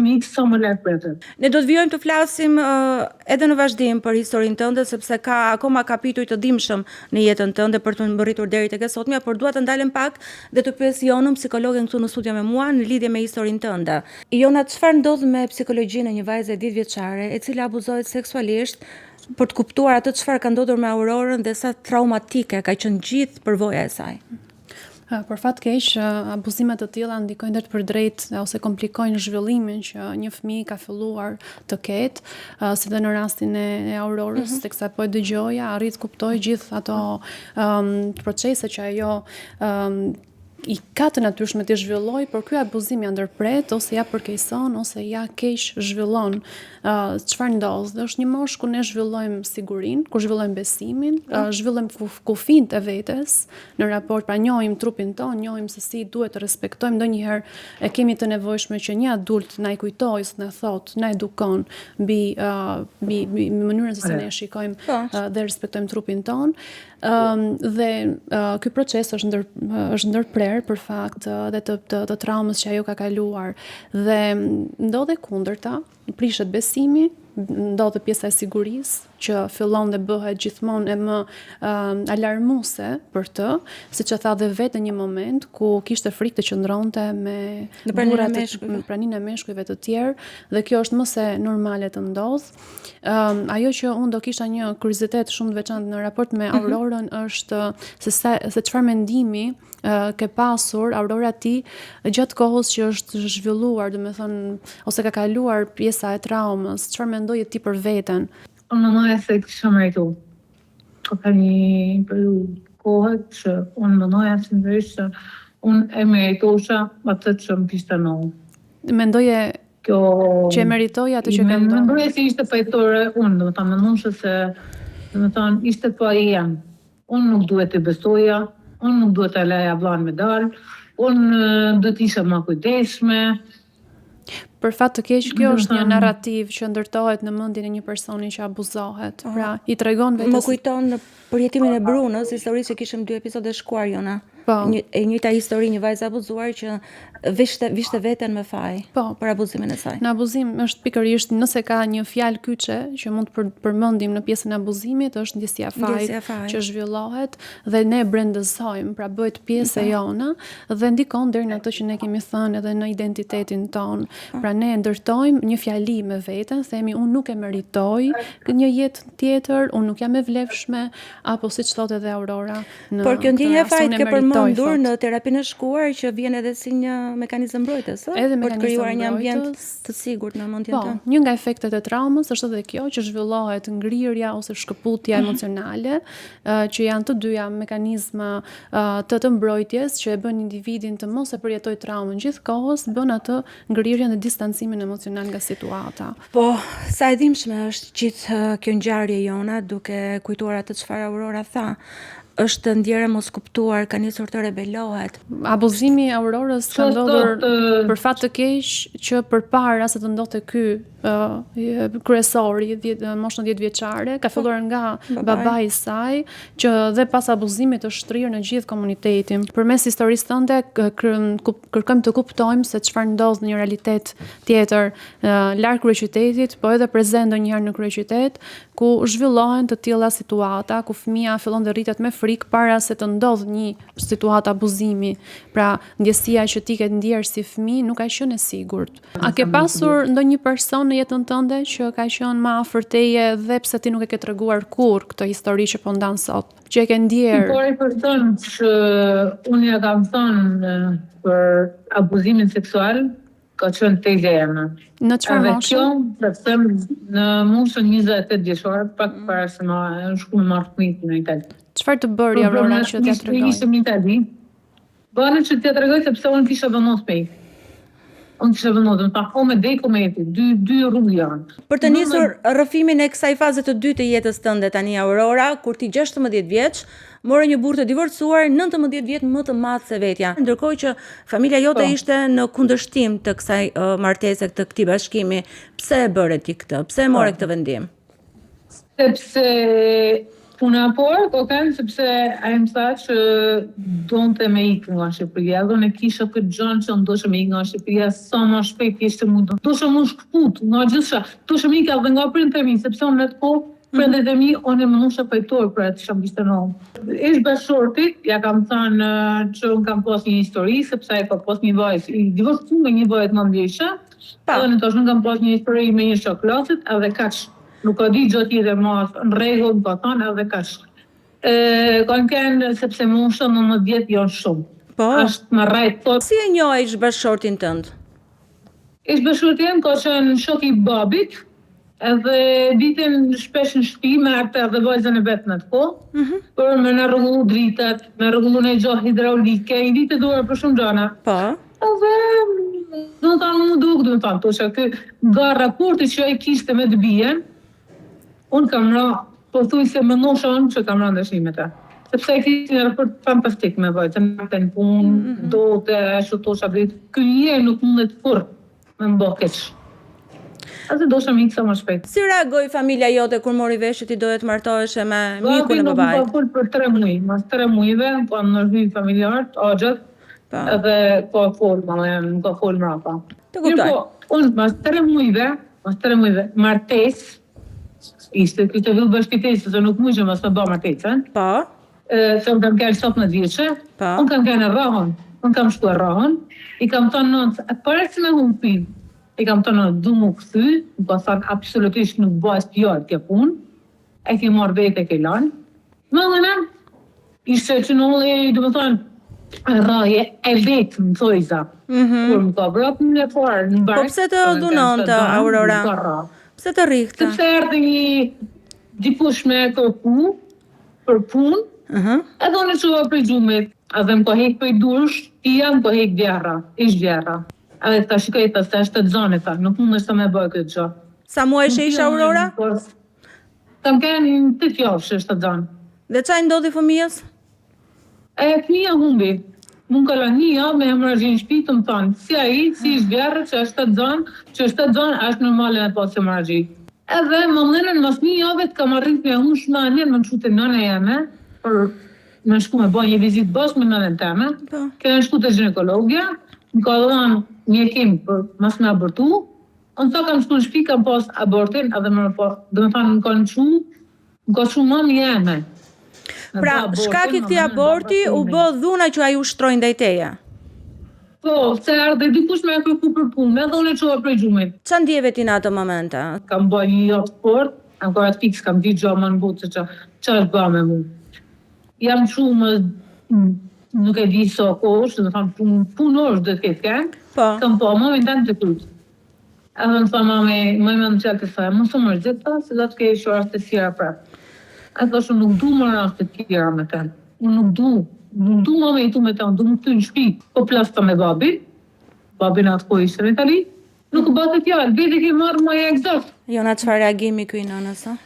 mik sa më lart për atë. Ne do të vijojmë të flasim edhe në vazhdim për historinë tënde, sepse ka akoma kapituj të dimshëm në jetën tënde për të mbërritur deri tek e sotmja, por dua të ndalem pak dhe të pyes Jonën, psikologen këtu në studio me mua, në lidhje me historinë tënde. Jona, çfarë ndodh me psikologjinë e një vajze 10 vjeçare e cila abuzohet seksualisht, për të kuptuar atë çfarë ka ndodhur me Aurorën dhe sa traumatike ka qenë gjithë përvoja e saj? Për fat keq, abuzimet të tilla ndikojnë drejt për drejt ose komplikojnë zhvillimin që një fëmijë ka filluar të ketë, si dhe në rastin e Aurorës, teksa po e dëgjoja, arrit të kuptoj gjithë ato procese që ajo I ka të natyrshme të zhvilloj, por ky abuzim ja ndërpret, ose ja përkeqëson, ose ja keq zhvillon. Çfarë ndodh? Është një moshë ku ne zhvillojmë sigurinë, ku zhvillojmë besimin, zhvillojmë kufinë e vetes në raport, pra njohim trupin ton, njohim se si duhet të respektojmë. Ndonjëherë e kemi të nevojshme që një adult na I kujtojë, na thotë, na edukon mbi mënyrën se si ne shikojmë dhe respektojmë trupin ton. Dhe ky proces është ndërprer për fakt dhe të traumës që ajo ka kaluar dhe ndodhe kundërta, prishet besimi, ndodhe pjesa e sigurisë që fillon dhe bëhet gjithmonë e më alarmuese për të, siç e tha dhe vetë në një moment ku kishte frikë të qëndronte me praninë e meshkujve të tjerë dhe kjo është më se normale të ndodh. Ajo që unë do kisha një kuriozitet shumë të veçantë në raport me Aurorën është se çfarë mendimi ke pasur Aurora ti gjatë kohës që është zhvilluar, domethënë ose ka kaluar pjesa e traumës, çfarë mendoje ti për veten? Unë mendoja se kisha merituar. Ka një periudhë kohë që unë mendoja sinqerisht që unë e meritosha atë që më kishte ndodhur. Mendoje që e meritoj atë që ka ndodhur? Mendoja se ishte fajtore unë, domethënë mendonse se domethënë ishte pa I jam. Unë nuk duhet të besoja, unë nuk duhet të laja vllain me dal, unë duhet isha më kujdesshme. Për fat të keq, kjo është një narrativ që ndërtohet në mendjen e një personi që abuzohet. Pra, I tregon vetes. Më kujton në përjetimin e Brunës, historisë që kishim 2 episode shkuar, Jona. E njëjta histori, një vajzë abuzuar që vishte veten me faj për abuzimin e saj. Në abuzim është pikërisht nëse ka një fjalë kyçe që mund të përmendim në pjesën e abuzimit, është ndjesia faj që zhvillohet dhe ne brendësojmë, pra bëhet pjesë e jona dhe ndikon deri në ato që ne kemi thënë edhe në identitetin ton. Pra ne ndërtojmë një fjali me veten, themi unë nuk e meritoj një jetë tjetër, unë nuk jam e vlefshme, apo siç thotë edhe Aurora. Por kjo ndjenja e fajit ke përmendur në terapinë e shkuar që vjen edhe si një mekanizëm mbrojtës, për të krijuar një ambient të sigurt në mendjen tënde. Një nga efektet e traumës është edhe kjo që zhvillohet ngrirja ose shkëputja emocionale, që janë të dyja mekanizma të mbrojtjes që e bën individin të mos e përjetoj traumën gjithkohës, bën atë ngrirjen dhe distancimin emocional nga situata. Po, sa e dhimbshme është gjithë kjo ngjarje Jona, duke kujtuar atë çfarë Aurora tha. Është ndjerë mos kuptuar, ka nisur të rebelohet. Abuzimi I Aurorës ka ndodhur për fat të keq që përpara se të ndodhte ky kryesori, moshën 10 vjeçare, ka filluar nga babai I saj, që dhe pas abuzimit është shtrirë në gjithë komunitetin. Përmes historisë tënde kërkojmë të kuptojmë se çfarë ndodh në një realitet tjetër larg kryeqytetit, po edhe prezent ndonjëherë në kryeqytet, ku zhvillohen të tilla situata, ku fëmia fillon të rritet me frikë para se të ndodh një situatë abuzimi. Pra, ndjesia që ti ke ndjerë si fëmijë nuk ka qenë e sigurt. A ke pasur ndonjë person në jetën tënde që ka qenë më afër teje dhe pse ti nuk e ke treguar kurrë këtë histori që po ndan sot? Që e ke ndjerë? Por e përton që unë ja kam thënë për abuzimin seksual, ka qenë tezja jeme. Në çfarë moshë? Kjo, të them, në moshën 28 vjeçare, pak para se ma shku me marrë fëmijë në Itali. Çfarë të bëri Aurora që t'ia tregoj? Ishte në Itali. Bënë që t'ia tregoj sepse unë kisha vendos me I. Unë kisha vendosur, ta me deko me jeti, dy rrugë janë. Për të nisur rrëfimin e kësaj faze të dytë të jetës tënde tani Aurora, kur ti 16 vjeç, morë një burrë të divorcuar, 19 vjet më të madh se vetja. Ndërkohë që familja jote ishte në kundërshtim të kësaj martese, të këtij bashkimi. Pse e bëre ti këtë? Pse e more këtë vendim? Sepse Puna por, sepse ai më tha që donte me ikë nga Shqipëria, dhe ne kisha këtë gjën që ndoshe me ikë nga Shqipëria sa më shpejt ishte mund. Doshe më shkput nga gjithçka. Doshe me ikë edhe nga prindërit e mi, sepse unë në të kohë prindërit e mi unë e mënusha pajtor për atë çam kishte në. Ish bashorti, ja kam thënë që unë kam pas një histori, sepse ai ka pas një vajzë, i divorcuar me një vajzë më ndjeshe. Edhe në tash unë kam pas një histori me një shok klasit, edhe kaq. Nuk ka di gjë tjetër më në rregull, ka thënë edhe kaq. Kanë kënë sepse mosha 19 vjet janë shumë. Po. Është më rrejt po. Si e njoh ish bashortin tënd? Ish bashorti jem ka qenë shok i babit, edhe ditën shpesh në shtëpi me atë edhe vajzën e vet në atë kohë. Për me na rregullu dritat, me rregullu në gjë hidraulike, i ditë duar për shumë gjëra. Po. Edhe do të thonë më duk, do të thonë, tosha kë nga raporti që ai kishte me të bien, unë kam ra po thuj se më noshon që kam rënë dëshim me ta. Sepse e kishte një raport fantastik me vajzën, në punë, do të ashtu tosha vrit. Ky njerë nuk mundet kur me më bë keq. Atë dosha me ikë sa më shpejt. Si reagoi familja jote kur mori vesh që ti doje të martoheshe me mikun e babait? Nuk fol për 3 muaj, mas 3 muajve, po në rrugë familjarët, axhat, edhe po fol, nuk ka fol mrapa. Të kuptoj. Unë mas 3 muajve, martesë, ishte këtë vëllë bashkëtesë, se nuk mujë mas të ba martesën. Po. Se unë kam kërë 17 vjeqe, unë kam kërë në rahën, unë kam shku e rahën, i kam të nënë, për e si me humpin, i kam të nënë, du mu këthy, më ka thënë absolutisht nuk bëjës pjallë kje punë, e ki marrë vete e ke lanë. Më dhe në, ishte që nëllë, du më thënë, raje e vetë më thojza, kur më ka brapë në farë, në barë. Po pse të dhunon të Aurora? Pse të rikëta? Sepse erdhe një dikush me kërku për punë, edhe unë e qua për gjumit, edhe më ko hek për i dursh, i jam ko hek djera, ish djera. Edhe ta shikoj ta se është të dzane ta, nuk mund është të me bëjë këtë gjë. Sa muaj që isha Aurora? Kam kënë 8 javë që është të dzane. Dhe qaj ndodhi fëmijës? Fëmija humbi. Mund ka la një javë me hemorragjin shpi të më thonë, si a i, si ish djera që është të dzane, është normale me të pasë hemorragji. Edhe më mënenën mas një javë të kam arrit me unë shmanjen më në qute nëne jeme, për me shku me bëj një vizit bashkë me nënen teme, kërë në shku të ginekologja, më ka dhënë mjekim për mas me abortu, unë ta kam shku në shpi, kam pas abortin, edhe më dhe me thanë më ka shumë më jeme. Pra, shkaki këti aborti u bë dhuna që a ju shtrojnë dhejteja? Po, se ardhe dikush me e kërku për punë, edhe unë e qoha prej gjumit. Qa ndjeve ti në ato momente? Kam bëj një jotë sport, ankora të fix, kam di gjoha më në botë që është bëha me mu. Jam shumë, nuk e di sa kosh, dhe thamë punor dhe të këtë kënë, kam po, më me ndën të krytë. Edhe në thamë më i më në qëllë të thajë, më së më rëgjita, se da të kejë që rastë të sira prapë. E thashë nuk du më rastë të tjera me të. Unë nuk du më me i tu me të, unë du më të në shpi. Po plasta me babin atë ko ishte në Itali, nuk bëtë të tjallë, vete ke marrë më e egzakt. Jona, çfarë reagimi këj nënës, a?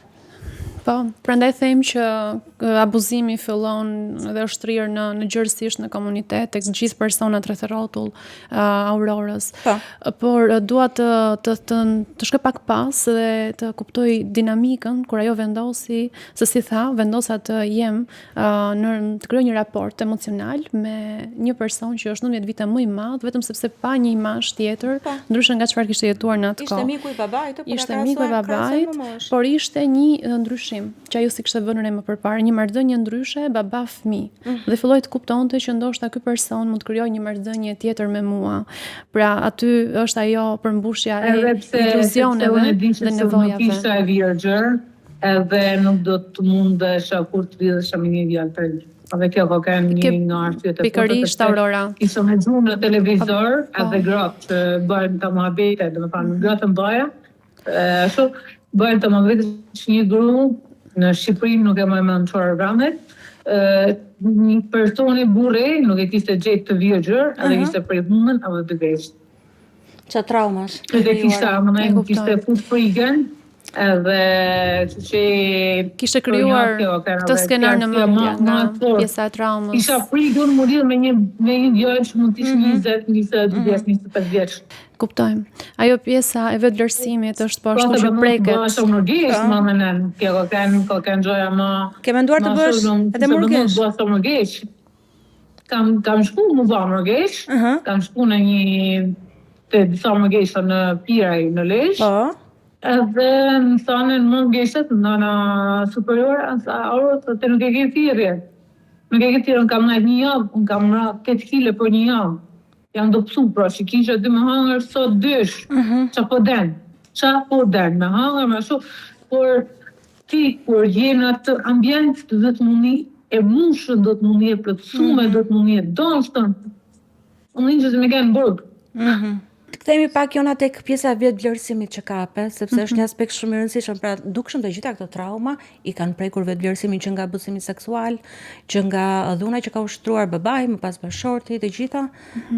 Po, prandaj them që abuzimi fillon dhe është rrirë në gjërësisht në komunitet, tek gjithë personat rreth rrotull Aurorës. Por dua të shkoj pak pas dhe të kuptoj dinamikën kur ajo vendosi, se si tha, vendosa të jem të krijoj një raport emocional me një person që është 19 vite më i madh, vetëm sepse pa një imazh tjetër, ndryshe nga çfarë kishte jetuar në atë kohë. Ishte miku i babait, ishte miku i babait, por ishte një ndryshim që ajo si kishte vënë re më përpara, një marrëdhënie ndryshe baba-fëmijë. Dhe filloi të kuptonte që ndoshta ky person mund të krijojë një marrëdhënie tjetër me mua. Pra aty është ajo përmbushja e iluzioneve dhe nevojave. Nuk isha e virgjër, edhe nuk do të mundesha kur të lidhesha me një djalë të ri. Edhe kjo ka qenë një nga arsyet e pikërisht Aurora. Isha me gjumë në televizor, edhe gratë që bëjnë të muhabete, domethënë gratë mbaja. Ashtu bëjnë të muhabete që një gru në Shqipëri, nuk e më në çfarë ramet, një personi burri, nuk e kishte gjetë të virgjër, edhe kishte prej punën, edhe të veshtë. Qa traumash? Edhe kishte fut frikën, Edhe që Kishte krijuar këtë skenar në mendje nga pjesa e traumës. Isha pritur më lidh me një djalë që mund të ishte 20, 22 vjeç, 25 vjeç. Kuptojmë. Ajo pjesa e vetëvlerësimit është po ashtu që preket. Ashtu mërgesh, më menen. Kjo kanë gjoja më. Ke menduar të bësh edhe mërgesh? Bësh mërgesh. Kam shku më bë mërgesh. Kam shku në të disa mërgesha në Piraj, në Lezhë. Po. Edhe më thanë mërgeshet në nëna superiore, të nuk e ke thirrje. Nuk e ke thirrje, unë kam najt një javë, unë kam ra 8 kile për një javë. Jam do pësu, pra që kisha dy me hangër sot dysh. Qa po den, me hangër, me shu. Por ti, kur je në atë ambient, do të mundi e mushën, do të mundi e plëtsume, do të mundi e donstën. Unë një që të me kenë burg. Kthehemi pak Jona tek pjesa e vetëvlerësimit që kape, sepse është një aspekt shumë i rëndësishëm. Pra, dukshëm të gjitha këto trauma i kanë prekur vetëvlerësimin që nga abuzimi seksual, që nga dhuna që ka ushtruar babai, më pas bashorti, të gjitha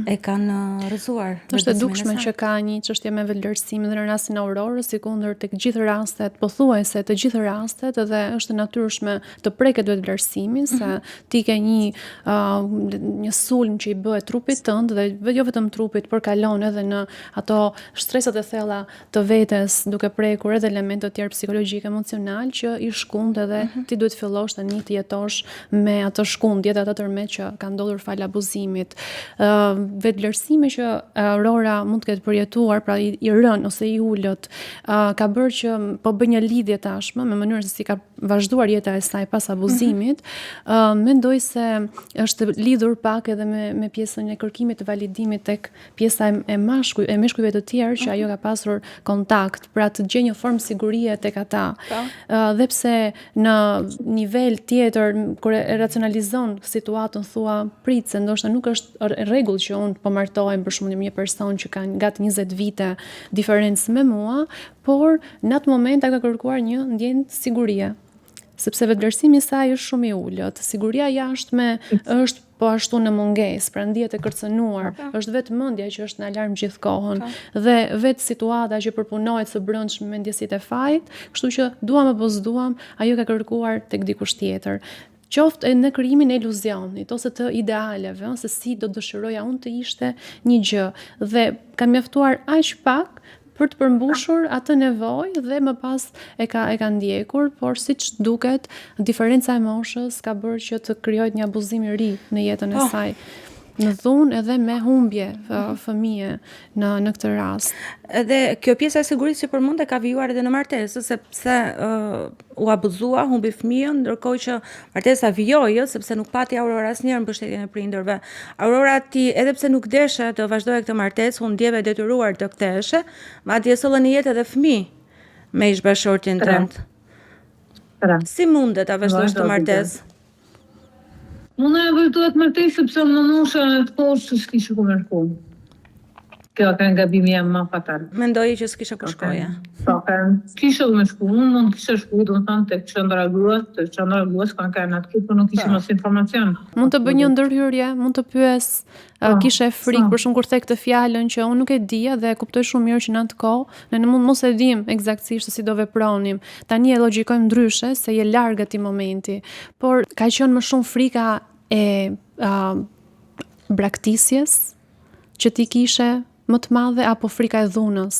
e kanë rrëzuar. Është e dukshme që ka një çështje me vetëvlerësimin dhe në rastin e Aurorës, sikundër tek gjithë rastet, pothuajse të gjithë rastet, edhe është e natyrshme të preket vetëvlerësimi, se ti ke një sulm që i bëhet trupit tënd dhe jo vetëm trupit, por kalon edhe në ato shtresat e thella të vetes, duke prekur edhe elemente të tjerë psikologjike, emocional që i shkund edhe ti duhet fillosh tani të jetosh me ato shkundjet, ato tërmet që kanë ndodhur fal abuzimit. Vetëvlerësimi që Aurora mund të ketë përjetuar, pra i rën ose i ulët, ka bërë që po bëj një lidhje tashmë me mënyrën se si ka vazhduar jeta e saj pas abuzimit. Mendoj se është lidhur pak edhe me pjesën e kërkimit të validimit tek pjesa e meshkujve të tjerë që ajo ka pasur kontakt, pra të gjejë një formë sigurie tek ata. Dhe pse në nivel tjetër kur e racionalizon situatën thua prit se ndoshta nuk është rregull që unë po martohem për shkak të një person që ka gati 20 vite diferencë me mua, por në atë moment ka kërkuar një ndjenjë sigurie. Sepse vetëvlerësimi i saj është shumë i ulët. Siguria jashtme është po ashtu në mungesë, pra ndihet e kërcënuar, është vetë mendja që është në alarm gjithë kohën dhe vetë situata që përpunohet së brendshme me ndjesitë e fajit, kështu që duam apo s'duam, ajo ka kërkuar tek dikush tjetër. Qoftë në krijimin e iluzionit ose të idealeve, se si do dëshiroja unë të ishte një gjë dhe ka mjaftuar aq pak për të përmbushur atë nevojë dhe më pas e ka ndjekur, por siç duket, diferenca e moshës ka bërë që të krijohet një abuzim i ri në jetën e saj. Në dhunë edhe me humbje fëmije në këtë rast. Edhe kjo pjesa e sigurisë që përmendë ka vijuar edhe në martesë, sepse u abuzua, humbi fëmijën, ndërkohë që martesa vijoi, sepse nuk pati Aurora asnjëherë mbështetjen e prindërve. Aurora ti edhe pse nuk deshe të vazhdoje këtë martesë, u ndjeve detyruar të ktheheshe, madje sollën në jetë edhe fëmijë me ish-bashortin tënd. Si mundet ta vazhdosh të martesë? Unë e vërtuat martej sepse më nusha në të kohës që s'kishe ku mërku. Kjo ka gabimi jam ma fatal. Mendoji që s'kishe ku shkoja? Po, kishe ku me shku, unë mund kishe shku, do të thënë të qendra gruas, kanë kërë në atë kur nuk kishe mos informacion. Mund të bëj një ndërhyrje, mund të pyes, kishe frikë, për shumë kur the këtë fjalën që unë nuk e dija dhe e kuptoj shumë mirë që në atë kohë, ne mund mos e dim eksaktësisht se si do vepronim. Tani e logjikojmë ndryshe se je larg atij momenti, por ka qenë më shumë frika e braktisjes që ti kishe më të madhe apo frika e dhunës?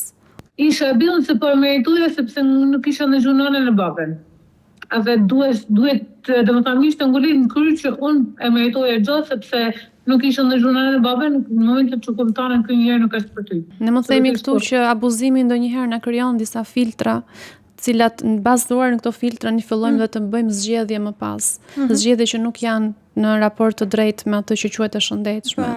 Isha e billën se po e merituja sepse nuk isha në gjunonën e babën. Edhe duhet domethënë ishte ngulit në kry që unë e meritoja gjatë sepse nuk isha në gjunonën e babën, në momentin që kuptonin ky njerëz nuk është për ty. Ne më themi këtu që abuzimi ndonjëherë na krijon disa filtra, cilat në bazuar në këto filtra ne fillojmë dhe të bëjmë zgjedhje më pas. Zgjedhje që nuk janë në raport të drejtë me atë që quhet e shëndetshme.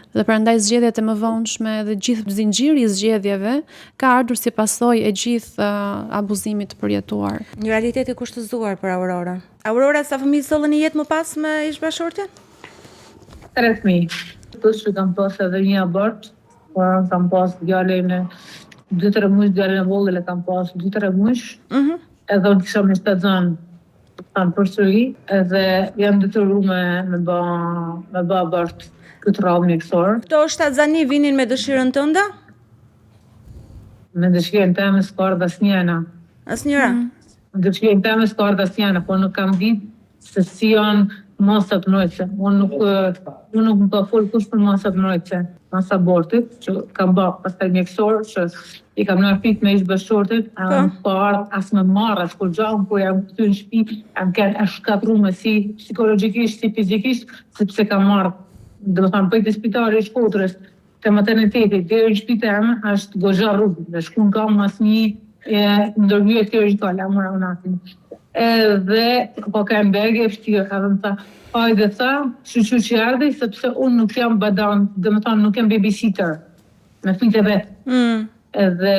Dhe prandaj zgjedhjet e mëvonshme dhe gjithë zinxhiri i zgjedhjeve ka ardhur si pasojë e gjithë abuzimit të përjetuar. Një realitet i kushtëzuar për Aurora. Aurora, sa fëmijë sollën në jetë më pas me ish-bashortin? 3 fëmijë. Plus që kam pas edhe një abort, por kam pas djalin e 2-3 muaj, djalin e vogël e kam pas 2-3 muaj. Edhe unë kisha me shtazon kanë përsëri, edhe jam detyruar me bë abort. Këtë rrallë mjekësor. Këto shtatzani vinin me dëshirën tënde? Me dëshirën tëme s'ka ardhur asnjëna. Asnjëra. Ndërshkrim teme s'ka ardhur asnjëra, po nuk kam ditë se si janë masat mbrojtëse. Unë nuk më ka fol kush për masat mbrojtëse, mas abortit, që kam bë pastaj mjekësor, që i kam marrë fit me ish bashortit, po ardh as më marr as kur gjau, po jam këtu në shtëpi, jam kanë shkatruar si psikologjikisht, si fizikisht, sepse kam marrë, domethënë për të spitali i Shkodrës, te materniteti, deri në shtëpi teme, është goxha rrugë, dhe shkun kam asnjë ndërhyrje chirurgjikale, mora unatin. Edhe po kam begë e vështirë, edhe më tha, hajde tha, që erdhi, sepse unë nuk jam badan, domethënë nuk jam babysitter, me fëmijët e vet. Edhe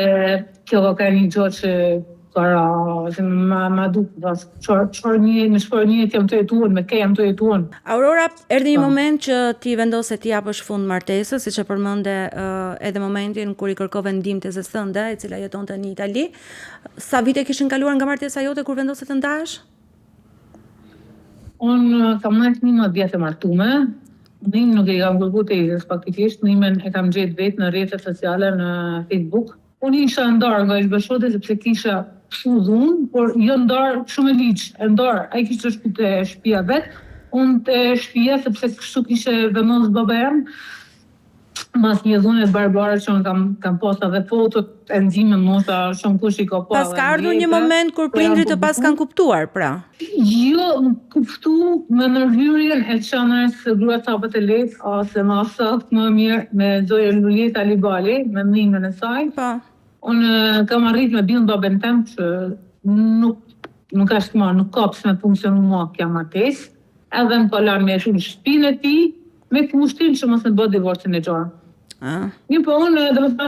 kjo ka një gjë që se ma duk, me shpër një jam të jetuar, me ke jam të jetuar. Aurora, erdhi një moment që ti vendose ti japësh fund martesës, siç e përmende edhe momentin kur i kërkove ndihmë te zez tënde, e cila jetonte në Itali. Sa vite kishin kaluar nga martesa jote kur vendose të ndahesh? Unë kam marrë 11 vjet e martume. Unë nuk e kam kërkuar te izës faktikisht, unë e kam gjetë vetë në rrjetet sociale në Facebook. Unë isha ndarë nga ish bashkëti sepse kisha shumë dhunë, por jo ndarë shumë e ligjë, e ndarë. Ai kishte shku te shtëpia vet, unë te shtëpia sepse kështu kishte vendosur baba jam. Mas një dhunë e barbare që unë kam pas edhe fotot e nxjime mosha shumë kush i ka pa. Pas ka ardhur një moment kur prindrit të pas kanë kuptuar, pra. Jo, më kuptu me ndërhyrjen e çanës së gruas hapet e lehtë, ose më saktë më mirë me Zoja Lulieta Alibali, me ndihmën e saj. Po. Unë kam arrit me bindë babën tem që nuk është marrë, nuk ka pse me funksionu mua kja martesë, edhe më ka larë me shumë shtëpinë e tij, me kushtin që mos me bë divorcin e gjarë. Një po unë, dhe më